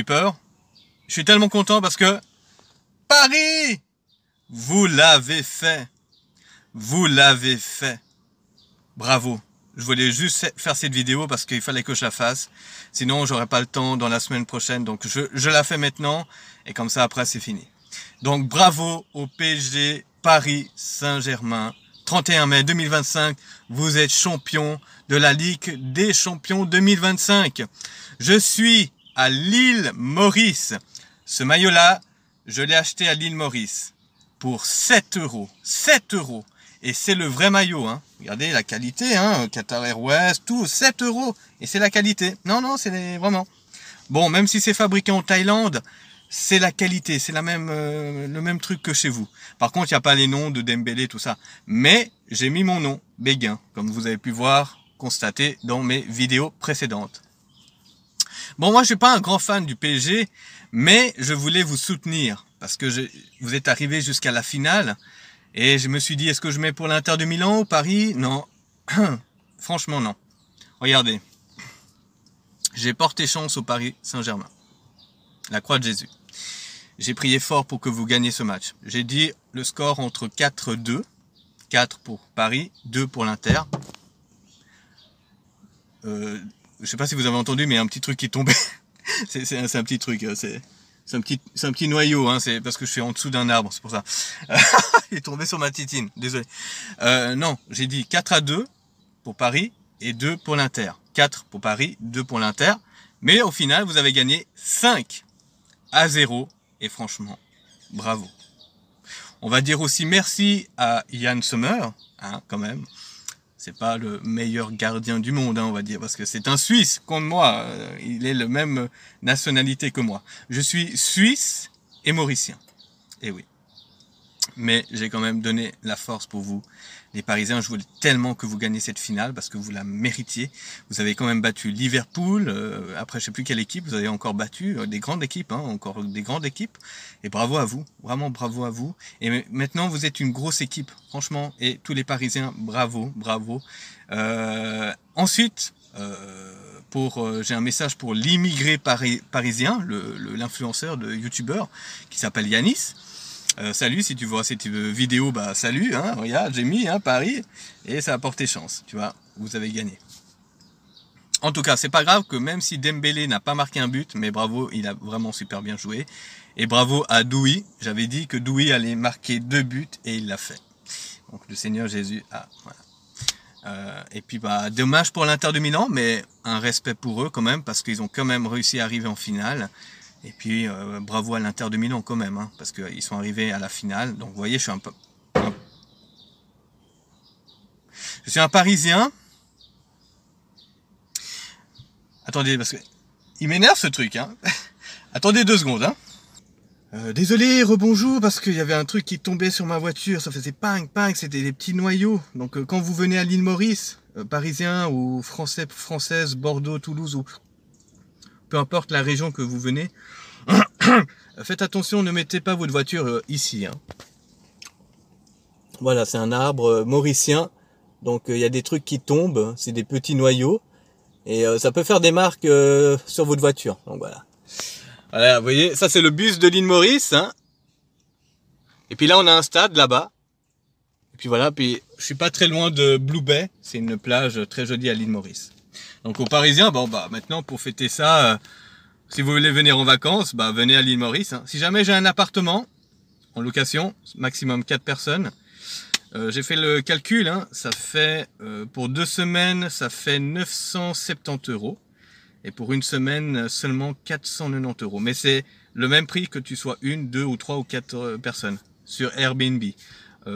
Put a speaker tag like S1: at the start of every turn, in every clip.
S1: peur. Je suis tellement content parce que Paris, vous l'avez fait. Vous l'avez fait. Bravo. Je voulais juste faire cette vidéo parce qu'il fallait que je la fasse. Sinon, j'aurais pas le temps dans la semaine prochaine. Donc, je la fais maintenant. Et comme ça, après, c'est fini. Donc, bravo au PSG Paris Saint-Germain. 31 mai 2025, vous êtes champion de la Ligue des Champions 2025. Je suis à l'île Maurice. Ce maillot-là, je l'ai acheté à l'île Maurice pour 7 euros. 7 euros. Et c'est le vrai maillot. Hein. Regardez la qualité. Hein. Qatar Airways, tout. 7 euros. Et c'est la qualité. Non, non, c'est vraiment. Bon, même si c'est fabriqué en Thaïlande, c'est la qualité. C'est le même truc que chez vous. Par contre, il n'y a pas les noms de Dembélé, tout ça. Mais j'ai mis mon nom, Béguin, comme vous avez pu voir, constater dans mes vidéos précédentes. Bon, moi, je suis pas un grand fan du PSG, mais je voulais vous soutenir parce que vous êtes arrivé jusqu'à la finale et je me suis dit, est-ce que je mets pour l'Inter de Milan ou Paris? Non, franchement non. Regardez, j'ai porté chance au Paris Saint-Germain, la croix de Jésus. J'ai prié fort pour que vous gagniez ce match. J'ai dit le score entre 4-2, 4 pour Paris, 2 pour l'Inter. Je sais pas si vous avez entendu, mais il y a un petit truc qui tombait. c'est un petit truc, c'est un petit noyau, hein, c'est parce que je suis en dessous d'un arbre, c'est pour ça. Il est tombé sur ma titine, désolé. Non, j'ai dit 4-2 pour Paris et 2 pour l'Inter. 4 pour Paris, 2 pour l'Inter. Mais au final, vous avez gagné 5-0 et franchement, bravo. On va dire aussi merci à Yann Sommer, hein, quand même. C'est pas le meilleur gardien du monde, hein, on va dire, parce que c'est un Suisse contre moi. Il est la même nationalité que moi. Je suis Suisse et Mauricien. Et oui. Mais j'ai quand même donné la force pour vous, les Parisiens. Je voulais tellement que vous gagnez cette finale parce que vous la méritiez. Vous avez quand même battu Liverpool. Après, je sais plus quelle équipe. Vous avez encore battu des grandes équipes, hein, encore des grandes équipes. Et bravo à vous, vraiment bravo à vous. Et maintenant, vous êtes une grosse équipe, franchement. Et tous les Parisiens, bravo, bravo. Ensuite, j'ai un message pour l'immigré parisien, l'influenceur de youtubeur qui s'appelle Yanis. Salut, si tu vois cette vidéo, bah salut, hein, regarde, j'ai mis Paris et ça a porté chance, tu vois, vous avez gagné. En tout cas, c'est pas grave que même si Dembélé n'a pas marqué un but, mais bravo, il a vraiment super bien joué. Et bravo à Douy, j'avais dit que Douy allait marquer 2 buts et il l'a fait. Donc le Seigneur Jésus a... Voilà. Et puis bah dommage pour l'Inter de Milan, mais un respect pour eux quand même, parce qu'ils ont quand même réussi à arriver en finale. Et puis, bravo à l'Inter de Milan quand même, hein, parce qu'ils sont arrivés à la finale. Donc, vous voyez, je suis un Parisien. Attendez, parce que il m'énerve ce truc. Hein. Attendez 2 secondes. Hein. Désolé, rebonjour, parce qu'il y avait un truc qui tombait sur ma voiture. Ça faisait ping, ping, c'était des petits noyaux. Donc, quand vous venez à l'île Maurice, Parisien ou Française, Bordeaux, Toulouse ou... peu importe la région que vous venez, faites attention, ne mettez pas votre voiture ici. Hein. Voilà, c'est un arbre mauricien, donc il y a des trucs qui tombent, c'est des petits noyaux, et ça peut faire des marques sur votre voiture. Donc voilà. Voilà, vous voyez, ça c'est le bus de l'île Maurice. Hein. Et puis là, on a un stade là-bas. Et puis voilà, puis je suis pas très loin de Blue Bay, c'est une plage très jolie à l'île Maurice. Donc aux Parisiens, bon bah maintenant pour fêter ça, si vous voulez venir en vacances, bah venez à l'île Maurice. Hein. Si jamais j'ai un appartement en location, maximum 4 personnes, j'ai fait le calcul, hein, ça fait pour 2 semaines, ça fait 970 €. Et pour une semaine, seulement 490 €. Mais c'est le même prix que tu sois 1, 2 ou 3 ou 4 personnes sur Airbnb.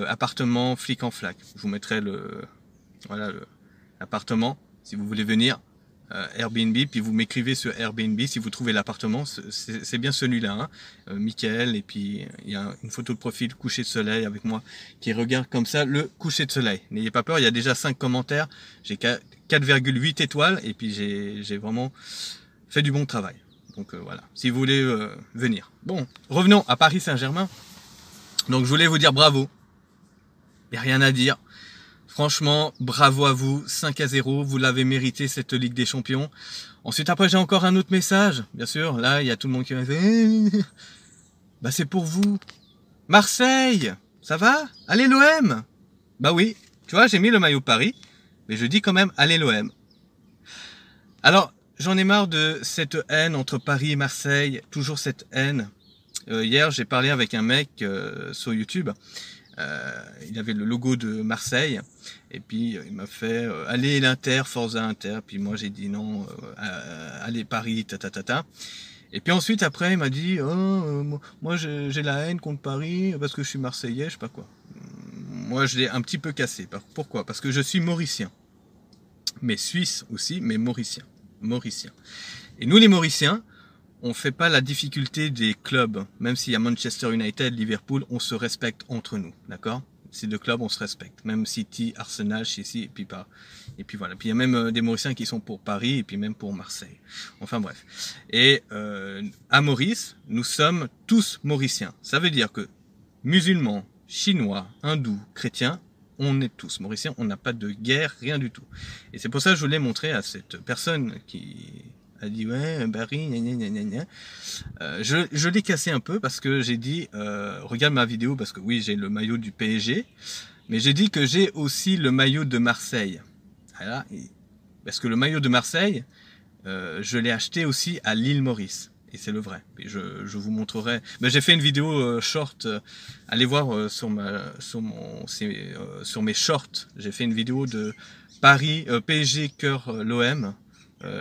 S1: Appartement flic en flac. Je vous mettrai l'appartement si vous voulez venir. Airbnb, puis vous m'écrivez sur Airbnb si vous trouvez l'appartement, c'est bien celui-là, hein. Michael, et puis il y a une photo de profil coucher de soleil avec moi qui regarde comme ça le coucher de soleil. N'ayez pas peur, il y a déjà 5 commentaires, j'ai 4,8 étoiles et puis j'ai vraiment fait du bon travail. Donc voilà, si vous voulez venir. Bon, revenons à Paris Saint-Germain. Donc je voulais vous dire bravo. Il n'y a rien à dire. Franchement, bravo à vous, 5-0, vous l'avez mérité cette Ligue des Champions. Ensuite, après, j'ai encore un autre message. Bien sûr, là, il y a tout le monde qui m'a fait... Bah, c'est pour vous. Marseille, ça va? Allez l'OM. Bah oui, tu vois, j'ai mis le maillot Paris, mais je dis quand même, allez l'OM. Alors, j'en ai marre de cette haine entre Paris et Marseille, toujours cette haine. Hier, j'ai parlé avec un mec sur YouTube. Il avait le logo de Marseille et puis il m'a fait allez l'Inter, Forza Inter. Puis moi j'ai dit non, allez Paris, ta. Et puis ensuite après il m'a dit moi j'ai la haine contre Paris parce que je suis Marseillais, je sais pas quoi. Moi je l'ai un petit peu cassé. Pourquoi? Parce que je suis Mauricien, mais Suisse aussi, mais Mauricien. Et nous les Mauriciens, on fait pas la difficulté des clubs, même s'il y a Manchester United, Liverpool, on se respecte entre nous, d'accord? Ces deux clubs, on se respecte, même City, Arsenal, Chelsea, et puis pas. Et puis voilà. Puis il y a même des Mauriciens qui sont pour Paris, et puis même pour Marseille. Enfin bref. Et à Maurice, nous sommes tous Mauriciens. Ça veut dire que musulmans, chinois, hindous, chrétiens, on est tous Mauriciens, on n'a pas de guerre, rien du tout. Et c'est pour ça que je voulais montrer à cette personne qui a dit ouais Paris je l'ai cassé un peu parce que j'ai dit regarde ma vidéo parce que oui j'ai le maillot du PSG mais j'ai dit que j'ai aussi le maillot de Marseille. Voilà, parce que le maillot de Marseille je l'ai acheté aussi à l'île Maurice et c'est le vrai. Et je vous montrerai. Mais j'ai fait une vidéo short. Allez voir sur mes shorts. J'ai fait une vidéo de Paris PSG cœur l'OM.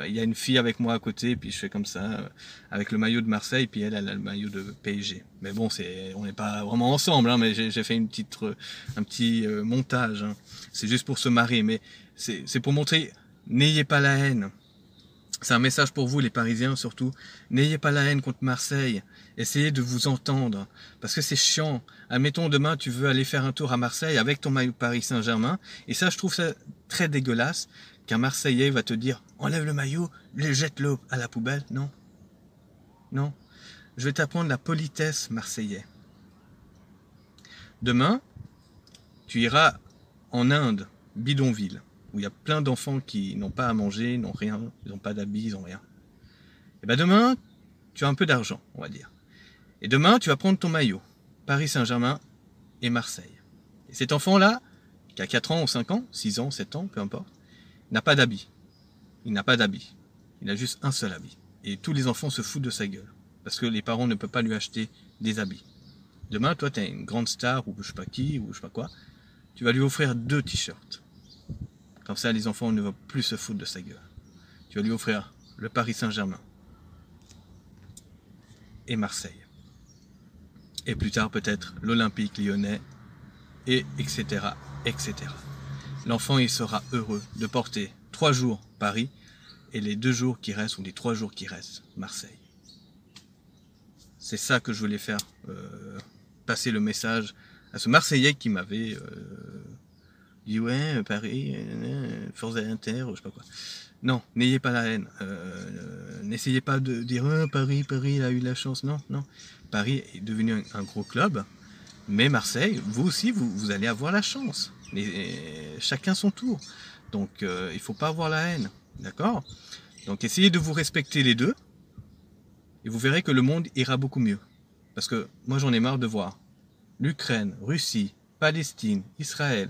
S1: Il y a une fille avec moi à côté, puis je fais comme ça, avec le maillot de Marseille, puis elle a le maillot de PSG. Mais bon, on n'est pas vraiment ensemble, hein, mais j'ai fait un petit montage. Hein. C'est juste pour se marrer, mais c'est pour montrer, n'ayez pas la haine. C'est un message pour vous, les Parisiens, surtout. N'ayez pas la haine contre Marseille. Essayez de vous entendre, parce que c'est chiant. Admettons, demain, tu veux aller faire un tour à Marseille avec ton maillot Paris Saint-Germain, et ça, je trouve ça très dégueulasse, qu'un Marseillais va te dire « Enlève le maillot, jette-le à la poubelle. » Non. Non. Je vais t'apprendre la politesse Marseillais. Demain, tu iras en Inde, bidonville, où il y a plein d'enfants qui n'ont pas à manger, n'ont rien, ils n'ont pas d'habits, ils n'ont rien. Et bien demain, tu as un peu d'argent, on va dire. Et demain, tu vas prendre ton maillot, Paris Saint-Germain et Marseille. Et cet enfant-là, qui a 4 ans ou 5 ans, 6 ans, 7 ans, peu importe, n'a pas d'habit. Il n'a pas d'habit. Il a juste un seul habit. Et tous les enfants se foutent de sa gueule. Parce que les parents ne peuvent pas lui acheter des habits. Demain, toi, tu es une grande star, ou je sais pas qui, ou je sais pas quoi. Tu vas lui offrir 2 t-shirts. Comme ça, les enfants ne vont plus se foutre de sa gueule. Tu vas lui offrir le Paris Saint-Germain et Marseille. Et plus tard, peut-être, l'Olympique Lyonnais, et etc., etc. L'enfant, il sera heureux de porter 3 jours Paris et les 2 jours qui restent, ou les 3 jours qui restent, Marseille. C'est ça que je voulais faire passer le message à ce Marseillais qui m'avait dit ouais, Paris, Forza Inter, je sais pas quoi. Non, n'ayez pas la haine. N'essayez pas de dire Paris, il a eu la chance. Non, non. Paris est devenu un gros club, mais Marseille, vous aussi, vous allez avoir la chance. Chacun son tour. Donc, il ne faut pas avoir la haine. D'accord? Donc, essayez de vous respecter les deux. Et vous verrez que le monde ira beaucoup mieux. Parce que moi, j'en ai marre de voir l'Ukraine, Russie, Palestine, Israël,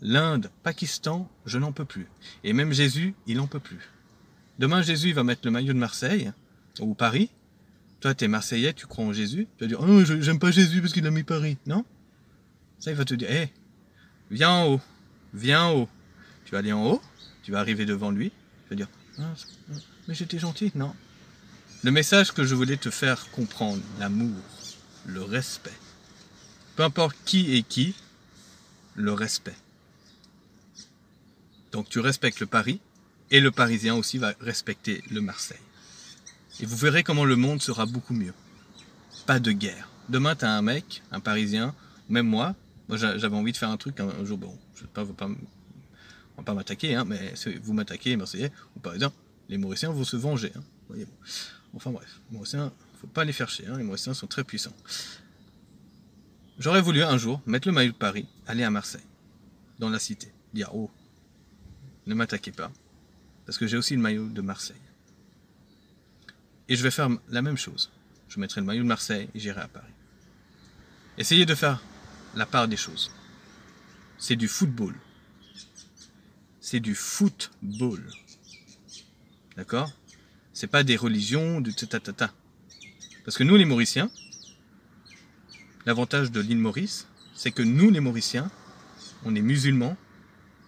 S1: l'Inde, Pakistan, je n'en peux plus. Et même Jésus, il n'en peut plus. Demain, Jésus va mettre le maillot de Marseille, ou Paris. Toi, tu es Marseillais, tu crois en Jésus. Tu vas dire, oh, j'aime pas Jésus parce qu'il a mis Paris. Non? Ça, il va te dire, hé, viens en haut. Viens en haut. Tu vas aller en haut, tu vas arriver devant lui. Tu vas dire, ah, mais j'étais gentil. Non. Le message que je voulais te faire comprendre, l'amour, le respect. Peu importe qui est qui, le respect. Donc tu respectes le Paris, et le Parisien aussi va respecter le Marseille. Et vous verrez comment le monde sera beaucoup mieux. Pas de guerre. Demain, tu as un mec, un Parisien, même moi j'avais envie de faire un truc un jour, bon, je ne vais pas m'attaquer, hein, mais si vous m'attaquez, Marseillais, ou Parisiens, les Mauriciens vont se venger. Hein, voyez, bon. Enfin bref, les Mauriciens, il ne faut pas les faire chier, hein, les Mauriciens sont très puissants. J'aurais voulu un jour mettre le maillot de Paris, aller à Marseille, dans la cité. dire oh, ne m'attaquez pas, parce que j'ai aussi le maillot de Marseille. Et je vais faire la même chose. Je mettrai le maillot de Marseille et j'irai à Paris. Essayez de faire la part des choses. C'est du football. C'est du football. D'accord? C'est pas des religions, du ta. Parce que nous, les Mauriciens, l'avantage de l'île Maurice, c'est que nous, les Mauriciens, on est musulmans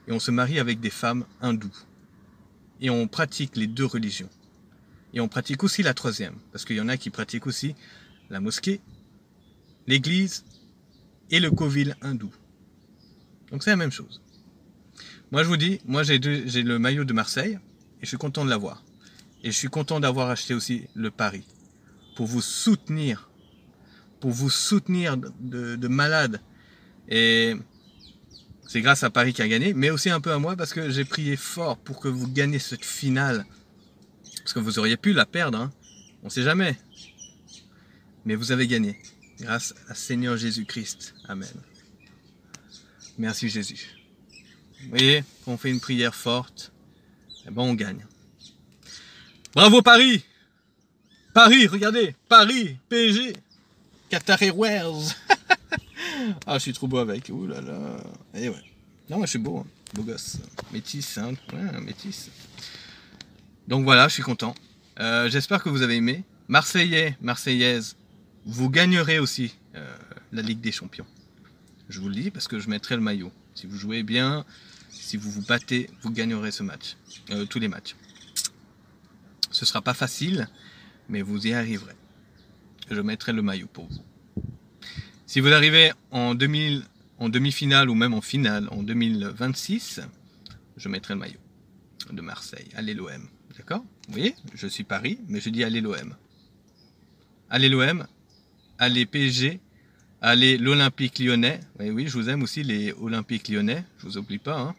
S1: et on se marie avec des femmes hindoues. Et on pratique les deux religions. Et on pratique aussi la troisième, parce qu'il y en a qui pratiquent aussi la mosquée, l'église et le covil hindou. Donc c'est la même chose. Moi je vous dis, moi j'ai le maillot de Marseille et je suis content de l'avoir. Et je suis content d'avoir acheté aussi le Paris pour vous soutenir de malade. Et c'est grâce à Paris qui a gagné, mais aussi un peu à moi parce que j'ai prié fort pour que vous gagnez cette finale. Parce que vous auriez pu la perdre, hein. On ne sait jamais. Mais vous avez gagné, grâce à Seigneur Jésus-Christ. Amen. Merci Jésus. Vous voyez, quand on fait une prière forte, eh ben on gagne. Bravo Paris! Paris, regardez, Paris, PSG, Qatar Airways. Ah, je suis trop beau avec. Ouh là là. Et ouais. Non, moi je suis beau, hein. Beau gosse. Métis, hein. Ouais, métis. Donc voilà, je suis content. J'espère que vous avez aimé. Marseillais, Marseillaise, vous gagnerez aussi la Ligue des Champions. Je vous le dis parce que je mettrai le maillot. Si vous jouez bien, si vous vous battez, vous gagnerez ce match. Tous les matchs. Ce ne sera pas facile, mais vous y arriverez. Je mettrai le maillot pour vous. Si vous arrivez en demi-finale ou même en finale en 2026, je mettrai le maillot de Marseille. Allez l'OM. D'accord? Vous voyez, je suis Paris, mais je dis allez l'OM. Allez l'OM, allez PSG, allez l'Olympique Lyonnais. Oui, oui, je vous aime aussi les Olympiques Lyonnais, je vous oublie pas. Hein.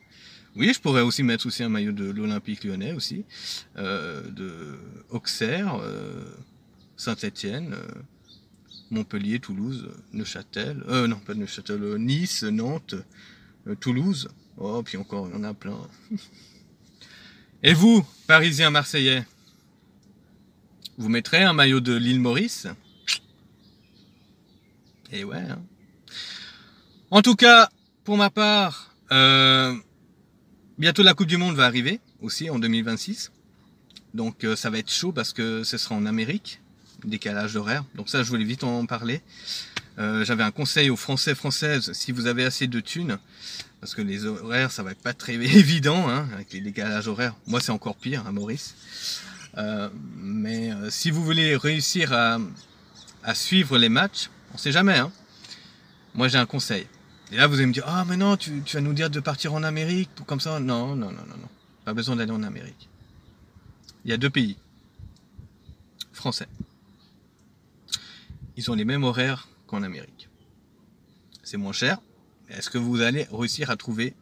S1: Oui, je pourrais aussi mettre aussi un maillot de l'Olympique Lyonnais aussi, de Auxerre, Saint-Étienne, Montpellier, Toulouse, Neuchâtel, non pas Neuchâtel, Nice, Nantes, Toulouse. Oh, puis encore, il y en a plein. Et vous, Parisiens Marseillais, vous mettrez un maillot de l'île Maurice? Et ouais. Hein. En tout cas, pour ma part, bientôt la Coupe du Monde va arriver aussi en 2026. Donc ça va être chaud parce que ce sera en Amérique, décalage d'horaire. Donc ça, je voulais vite en parler. J'avais un conseil aux Françaises, si vous avez assez de thunes, parce que les horaires, ça va être pas très évident, hein, avec les décalages horaires. Moi, c'est encore pire, à Maurice. Mais si vous voulez réussir à suivre les matchs, on sait jamais. Hein. Moi, j'ai un conseil. Et là, vous allez me dire, ah, mais non, tu vas nous dire de partir en Amérique, tout comme ça. Non, non, non, non, non. Pas besoin d'aller en Amérique. Il y a deux pays français. Ils ont les mêmes horaires qu'en Amérique. C'est moins cher. Est-ce que vous allez réussir à trouver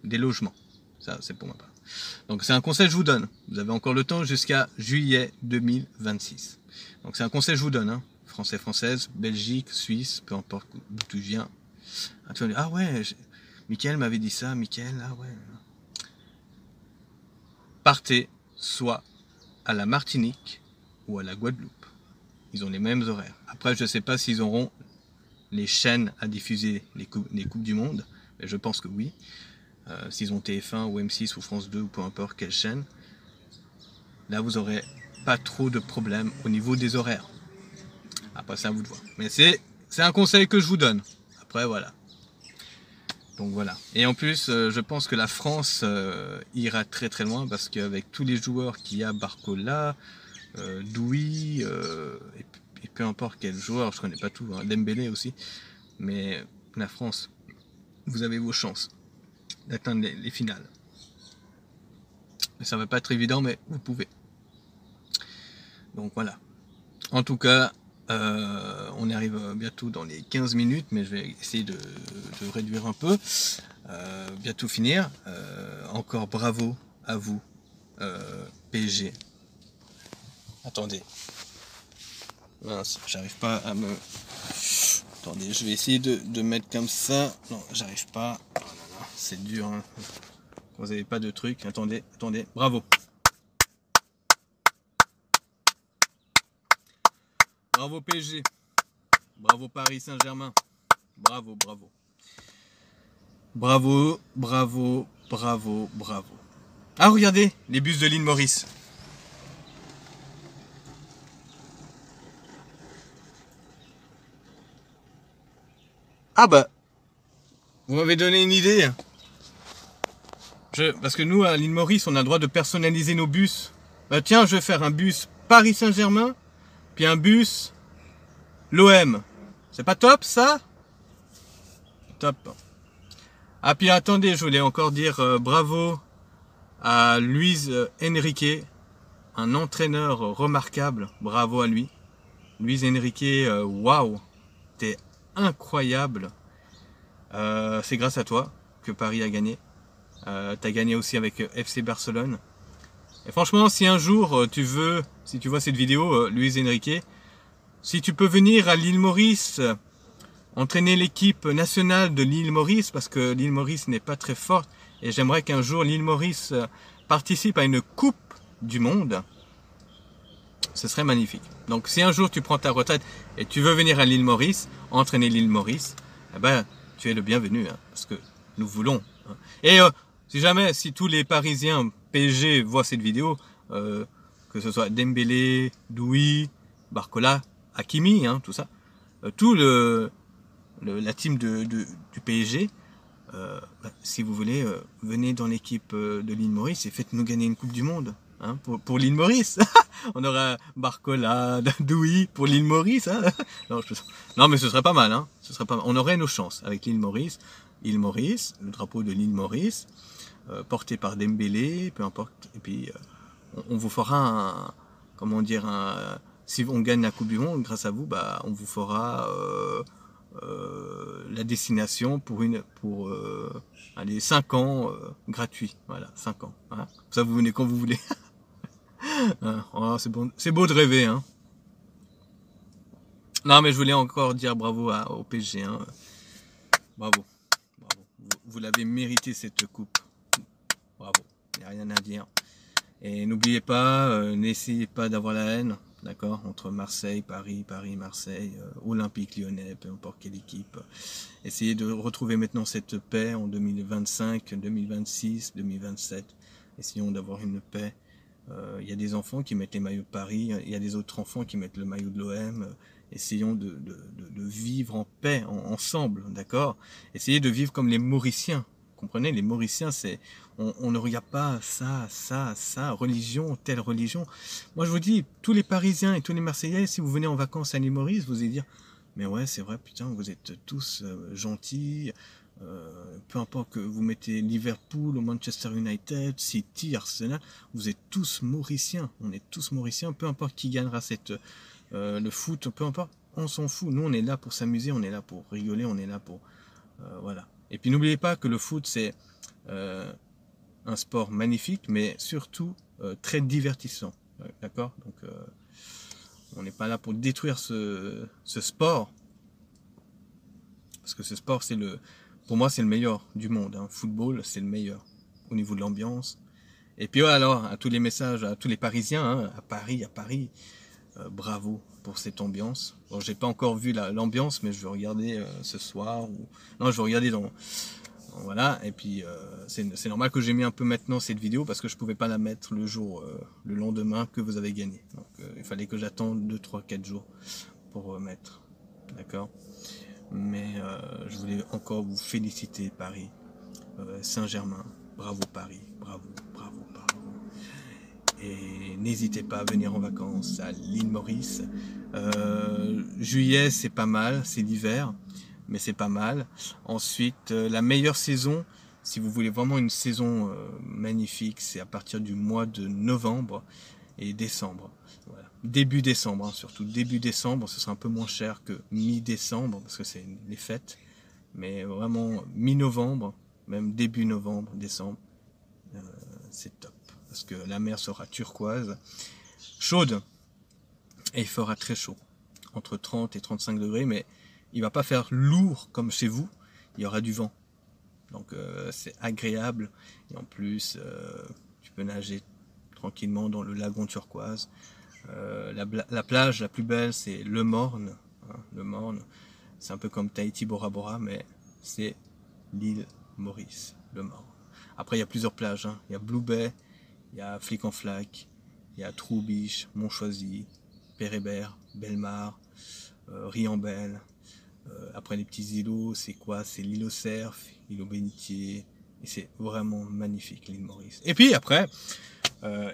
S1: des logements? Ça, c'est pour ma part. Donc, c'est un conseil que je vous donne. Vous avez encore le temps jusqu'à juillet 2026. Donc, c'est un conseil que je vous donne. Hein. Français, Française, Belgique, Suisse, peu importe d'où tu viens. Ah ouais, Mickaël m'avait dit ça. Mickaël, ah ouais. Partez soit à la Martinique ou à la Guadeloupe. Ils ont les mêmes horaires. Après, je ne sais pas s'ils auront les chaînes à diffuser les coupes du monde, mais je pense que oui. S'ils ont TF1 ou M6 ou France 2 ou peu importe quelle chaîne, là vous n'aurez pas trop de problèmes au niveau des horaires. Après, c'est à vous de voir. Mais c'est un conseil que je vous donne. Après, voilà. Donc voilà. Et en plus, je pense que la France ira très très loin parce qu'avec tous les joueurs qu'il y a, Barcola, Douy, et peu importe quel joueur, je connais pas tout, hein, Dembélé aussi, mais la France, vous avez vos chances d'atteindre les finales. Ça va pas être évident, mais vous pouvez. Donc voilà. En tout cas, on arrive bientôt dans les 15 minutes, mais je vais essayer de réduire un peu. Bientôt finir. Encore bravo à vous, PSG. Attendez. Mince, j'arrive pas à me... Attendez, je vais essayer de mettre comme ça. Non, j'arrive pas. Oh là là. c'est dur. Hein. Vous n'avez pas de truc. Attendez, attendez. Bravo. Bravo PSG. Bravo Paris Saint-Germain. Bravo, bravo. Bravo, bravo, bravo, bravo. Ah, regardez, les bus de l'île Maurice. Ah bah, vous m'avez donné une idée. Parce que nous, à l'île Maurice, on a le droit de personnaliser nos bus. Bah tiens, je vais faire un bus Paris Saint-Germain, puis un bus l'OM. C'est pas top, ça? Top. Ah, puis attendez, je voulais encore dire bravo à Luis Enrique, un entraîneur remarquable. Bravo à lui. Luis Enrique, waouh, t'es incroyable. C'est grâce à toi que Paris a gagné. T'as gagné aussi avec FC Barcelone. Et franchement, si un jour tu veux, si tu vois cette vidéo, Luis Enrique, si tu peux venir à l'île Maurice, entraîner l'équipe nationale de l'île Maurice, parce que l'île Maurice n'est pas très forte, et j'aimerais qu'un jour l'île Maurice participe à une coupe du monde, ce serait magnifique. Donc si un jour tu prends ta retraite et tu veux venir à l'île Maurice, entraîner l'île Maurice, eh ben, tu es le bienvenu, hein, parce que nous voulons. Hein. Et si tous les Parisiens PSG voient cette vidéo, que ce soit Dembélé, Douy, Barcola, Hakimi, hein, tout ça, tout la team du PSG, si vous voulez, venez dans l'équipe de l'île Maurice et faites-nous gagner une Coupe du Monde. Hein, pour l'île Maurice. On aura Barcola, Douy pour l'île Maurice. Hein. Non, mais ce serait pas mal. Hein. Ce serait pas mal. On aurait nos chances avec l'île Maurice. Île Maurice, le drapeau de l'île Maurice, porté par Dembélé, peu importe. Et puis, on vous fera si on gagne la Coupe du Monde, grâce à vous, bah, on vous fera la destination pour 5 ans gratuit. Voilà, 5 ans. Hein. Ça, vous venez quand vous voulez. Oh, c'est beau de rêver. Hein. Non, mais je voulais encore dire bravo au PSG. Hein. Bravo. Bravo. Vous l'avez mérité cette coupe. Bravo. Il n'y a rien à dire. Et n'oubliez pas, n'essayez pas d'avoir la haine. D'accord, entre Marseille, Paris, Marseille, Olympique Lyonnais, peu importe quelle équipe. Essayez de retrouver maintenant cette paix en 2025, 2026, 2027. Essayons d'avoir une paix. Il y a des enfants qui mettent les maillots de Paris, il y a des autres enfants qui mettent le maillot de l'OM. Essayons de vivre en paix, ensemble, d'accord? Essayez de vivre comme les Mauriciens. Comprenez, les Mauriciens, on ne regarde pas ça, religion, telle religion. Moi, je vous dis, tous les Parisiens et tous les Marseillais, si vous venez en vacances à l'île Maurice, vous allez dire, mais ouais, c'est vrai, putain, vous êtes tous gentils. Peu importe que vous mettez Liverpool ou Manchester United, City, Arsenal, vous êtes tous Mauriciens. On est tous Mauriciens, peu importe qui gagnera le foot, peu importe, on s'en fout. Nous, on est là pour s'amuser, on est là pour rigoler, on est là pour... voilà. Et puis n'oubliez pas que le foot, c'est un sport magnifique, mais surtout très divertissant. D'accord? Donc, on n'est pas là pour détruire ce sport. Parce que ce sport, pour moi, c'est le meilleur du monde. Hein. Football, c'est le meilleur au niveau de l'ambiance. Et puis alors, à tous les messages, à tous les Parisiens, hein, à Paris, bravo pour cette ambiance. Bon, j'ai pas encore vu l'ambiance, mais je vais regarder ce soir. Non, je vais regarder voilà. Et puis c'est normal que j'ai mis un peu maintenant cette vidéo parce que je pouvais pas la mettre le lendemain que vous avez gagné. Donc il fallait que j'attende 2, 3, 4 jours pour mettre. D'accord. Mais je voulais encore vous féliciter Paris, Saint-Germain. Bravo Paris, bravo. Et n'hésitez pas à venir en vacances à l'île Maurice. Juillet, c'est pas mal, c'est l'hiver, mais c'est pas mal. Ensuite, la meilleure saison, si vous voulez vraiment une saison magnifique, c'est à partir du mois de novembre et décembre. Voilà. Début décembre, hein, surtout début décembre, ce sera un peu moins cher que mi-décembre, parce que c'est les fêtes. Mais vraiment, mi-novembre, même début novembre, décembre, c'est top. Parce que la mer sera turquoise, chaude, et il fera très chaud, entre 30 et 35 degrés, mais il ne va pas faire lourd comme chez vous, il y aura du vent. Donc c'est agréable. Et en plus, tu peux nager tranquillement dans le lagon turquoise. La plage la plus belle, c'est Le Morne. Hein, Le Morne, c'est un peu comme Tahiti Bora Bora, mais c'est l'île Maurice, Le Morne. Après, il y a plusieurs plages. Hein. Il y a Blue Bay, il y a Flic en Flac, il y a Troubiche, Montchoisy, Pérébert, Bellemare, Riambel. Après les petits îlots, c'est quoi? C'est l'île au Cerf, l'île au Bénitier. Et c'est vraiment magnifique, l'île Maurice. Et puis après,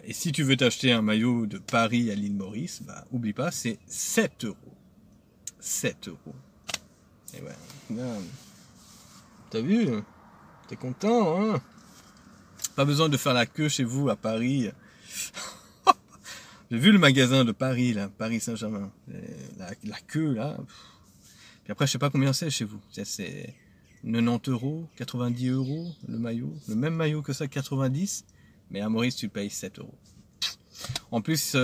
S1: et si tu veux t'acheter un maillot de Paris à l'île Maurice, bah, oublie pas, c'est 7 €. 7 €. Et ouais, t'as vu? T'es content, hein? Pas besoin de faire la queue chez vous à Paris. J'ai vu le magasin de Paris, là, Paris Saint-Germain. La queue, là. Puis après, je sais pas combien c'est chez vous. C'est 90 €, 90 € le maillot. Le même maillot que ça, 90. Mais à Maurice, tu le payes 7 €. En plus,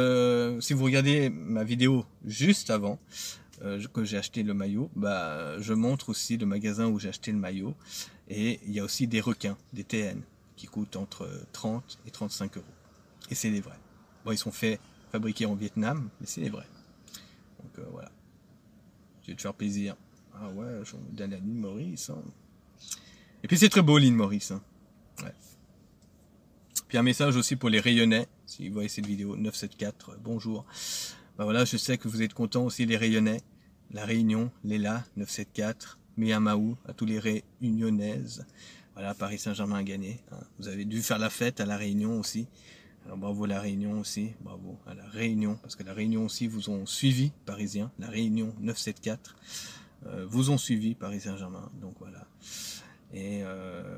S1: si vous regardez ma vidéo juste avant que j'ai acheté le maillot, bah, je montre aussi le magasin où j'ai acheté le maillot. Et il y a aussi des requins, des TN, qui coûtent entre 30 et 35 €. Et c'est des vrais. Bon, ils sont fabriqués en Vietnam, mais c'est des vrais. Donc voilà. Je vais te faire plaisir. Ah ouais, je vais donner à l'île Maurice. Hein. Et puis c'est très beau l'île Maurice. Hein. Ouais. Puis un message aussi pour les Rayonnais. Si vous voyez cette vidéo, 974, bonjour. Ben voilà, je sais que vous êtes contents aussi les Rayonnais. La Réunion, Léla, 974, Miamaou, à tous les Réunionnaises. Voilà, Paris Saint-Germain a gagné. Hein. Vous avez dû faire la fête à la Réunion aussi. Alors bravo à la Réunion aussi, bravo à la Réunion, parce que la Réunion aussi vous ont suivi, Parisiens, la Réunion 974, vous ont suivi, Paris Saint-Germain, donc voilà. Et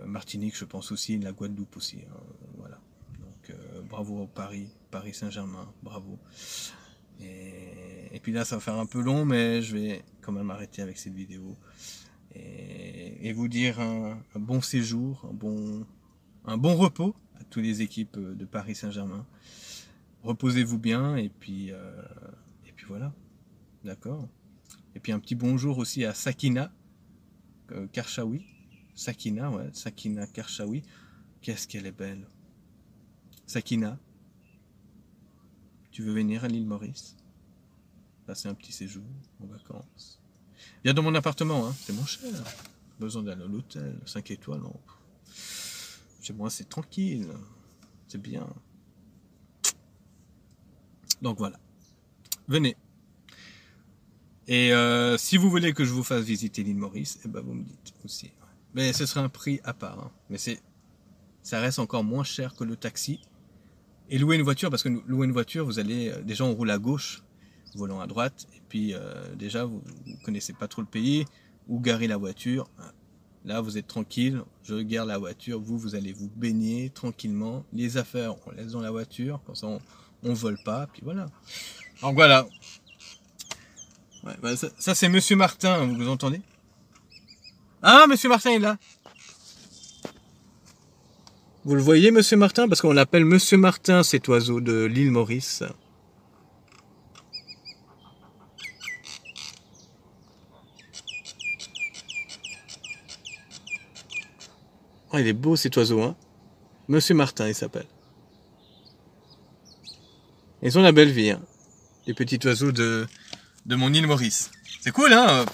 S1: Martinique, je pense aussi, la Guadeloupe aussi, hein, voilà. Donc bravo au Paris Saint-Germain, bravo. Et puis là, ça va faire un peu long, mais je vais quand même arrêter avec cette vidéo. Et vous dire un bon séjour, un bon repos à toutes les équipes de Paris Saint-Germain. Reposez-vous bien et puis voilà, d'accord. Et puis un petit bonjour aussi à Sakina Karchaoui. Sakina, ouais, Sakina Karchaoui. Qu'est-ce qu'elle est belle. Sakina, tu veux venir à l'île Maurice? Passer un petit séjour en vacances. Viens dans mon appartement, hein, c'est moins cher. Besoin d'aller à l'hôtel, 5 étoiles, non. Chez moi, c'est tranquille. C'est bien. Donc voilà. Venez. Et si vous voulez que je vous fasse visiter l'île Maurice, eh ben vous me dites aussi. Mais ce sera un prix à part. Hein. Mais ça reste encore moins cher que le taxi. Et louer une voiture, parce que louer une voiture, vous allez... déjà, on roule à gauche, volant à droite. Et puis, déjà, vous ne connaissez pas trop le pays. Où garer la voiture. Là, vous êtes tranquille, je gare la voiture, vous allez vous baigner tranquillement. Les affaires, on laisse dans la voiture, comme ça on vole pas, puis voilà. Donc voilà. Ouais, bah ça c'est Monsieur Martin, vous entendez? Ah, Monsieur Martin est là. Vous le voyez, Monsieur Martin? Parce qu'on l'appelle Monsieur Martin, cet oiseau de l'île Maurice. Oh, il est beau cet oiseau, hein. Monsieur Martin, il s'appelle. Ils ont la belle vie, hein. Les petits oiseaux de mon île Maurice. C'est cool, hein.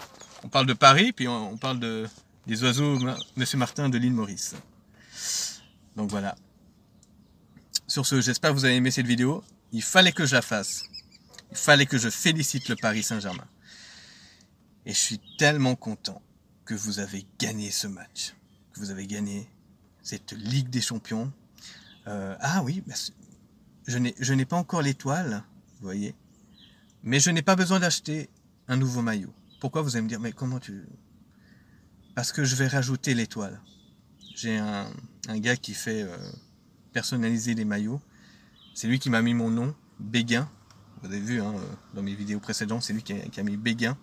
S1: On parle de Paris, puis on parle des oiseaux Monsieur Martin de l'île Maurice. Donc voilà. Sur ce, j'espère que vous avez aimé cette vidéo. Il fallait que je la fasse. Il fallait que je félicite le Paris Saint-Germain. Et je suis tellement content que vous avez gagné ce match. Que vous avez gagné cette Ligue des Champions. Ah oui, bah, je n'ai pas encore l'étoile, vous voyez. Mais je n'ai pas besoin d'acheter un nouveau maillot. Pourquoi vous allez me dire, mais comment tu... Parce que je vais rajouter l'étoile. J'ai un gars qui fait personnaliser les maillots. C'est lui qui m'a mis mon nom, Béguin. Vous avez vu hein, dans mes vidéos précédentes, c'est lui qui a mis Béguin.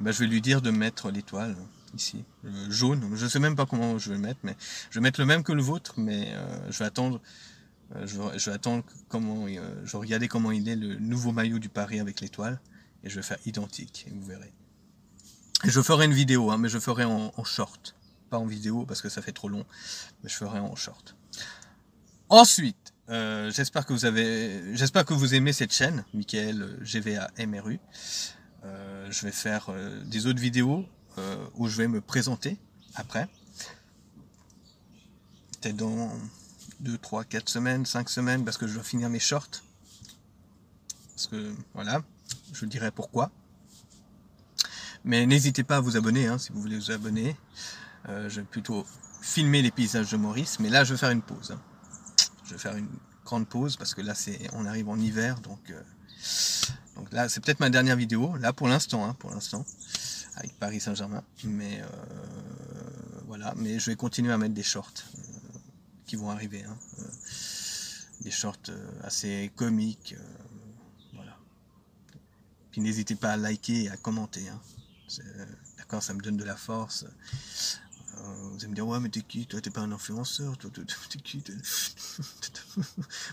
S1: Ben, je vais lui dire de mettre l'étoile ici, jaune. Je ne sais même pas comment je vais le mettre, mais je vais mettre le même que le vôtre, mais je vais attendre. Je vais attendre comment. Je vais regarder comment il est le nouveau maillot du Paris avec l'étoile, et je vais faire identique. Et vous verrez. Et je ferai une vidéo, hein, mais je ferai en short. pas en vidéo parce que ça fait trop long, mais je ferai en short. Ensuite, j'espère que vous aimez cette chaîne, Michael GVA MRU. Je vais faire des autres vidéos où je vais me présenter après. Peut-être dans 2, 3, 4 semaines, 5 semaines, parce que je dois finir mes shorts. Parce que, voilà, je vous dirai pourquoi. Mais n'hésitez pas à vous abonner, hein, si vous voulez vous abonner. Je vais plutôt filmer les paysages de Maurice, mais là, je vais faire une pause. Hein. Je vais faire une grande pause, parce que là, on arrive en hiver, donc là, c'est peut-être ma dernière vidéo, là, pour l'instant, avec Paris Saint-Germain. Mais, voilà, mais je vais continuer à mettre des shorts qui vont arriver. Hein. Des shorts assez comiques, voilà. Puis n'hésitez pas à liker et à commenter. Hein. D'accord, ça me donne de la force. Vous allez me dire, ouais, mais t'es qui? Toi, t'es pas un influenceur. Toi, t'es qui?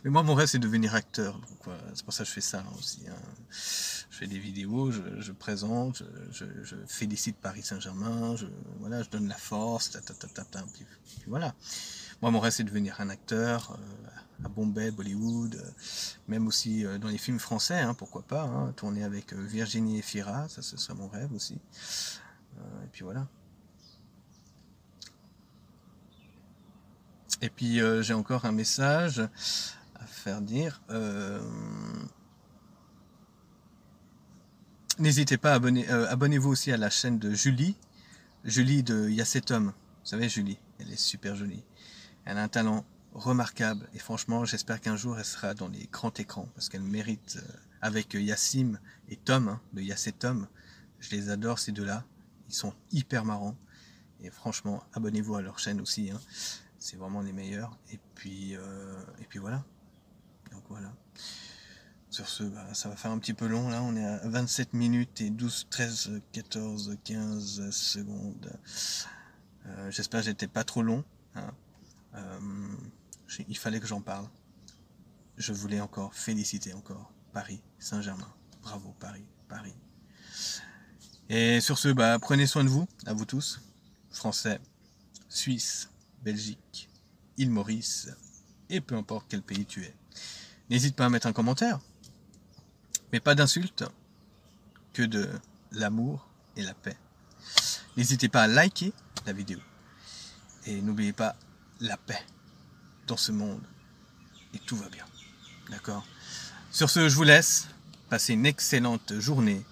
S1: Mais moi, mon rêve, c'est de devenir acteur. Donc, ouais, c'est pour ça que je fais ça aussi. Hein. Je fais des vidéos, je présente, je félicite Paris Saint-Germain, voilà, je donne la force, puis voilà. Moi, mon rêve, c'est de devenir un acteur à Bombay, Bollywood, même aussi dans les films français, hein, pourquoi pas, hein, tourner avec Virginie Efira, ça ce serait mon rêve aussi. Et puis voilà. Et puis j'ai encore un message à faire dire. N'hésitez pas à abonnez-vous aussi à la chaîne de Julie de Y'a cet homme. Vous savez, Julie, elle est super jolie. Elle a un talent remarquable et franchement, j'espère qu'un jour elle sera dans les grands écrans parce qu'elle mérite, avec Yassim et Tom, hein, de Y'a cet homme. Je les adore ces deux-là. Ils sont hyper marrants. Et franchement, abonnez-vous à leur chaîne aussi. Hein. C'est vraiment les meilleurs. Et puis voilà. Donc voilà. Sur ce, ça va faire un petit peu long. Là, on est à 27 minutes et 12, 13, 14, 15 secondes. J'espère que j'étais pas trop long. Hein. Il fallait que j'en parle. Je voulais encore féliciter Paris Saint-Germain. Bravo Paris. Et sur ce, prenez soin de vous, à vous tous. Français, Suisse, Belgique, île Maurice, et peu importe quel pays tu es. N'hésite pas à mettre un commentaire, mais pas d'insultes, que de l'amour et la paix. N'hésitez pas à liker la vidéo. Et n'oubliez pas la paix dans ce monde. Et tout va bien. D'accord? Sur ce, je vous laisse. Passez une excellente journée.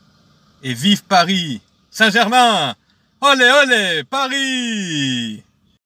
S1: Et vive Paris Saint-Germain! Olé, olé, Paris!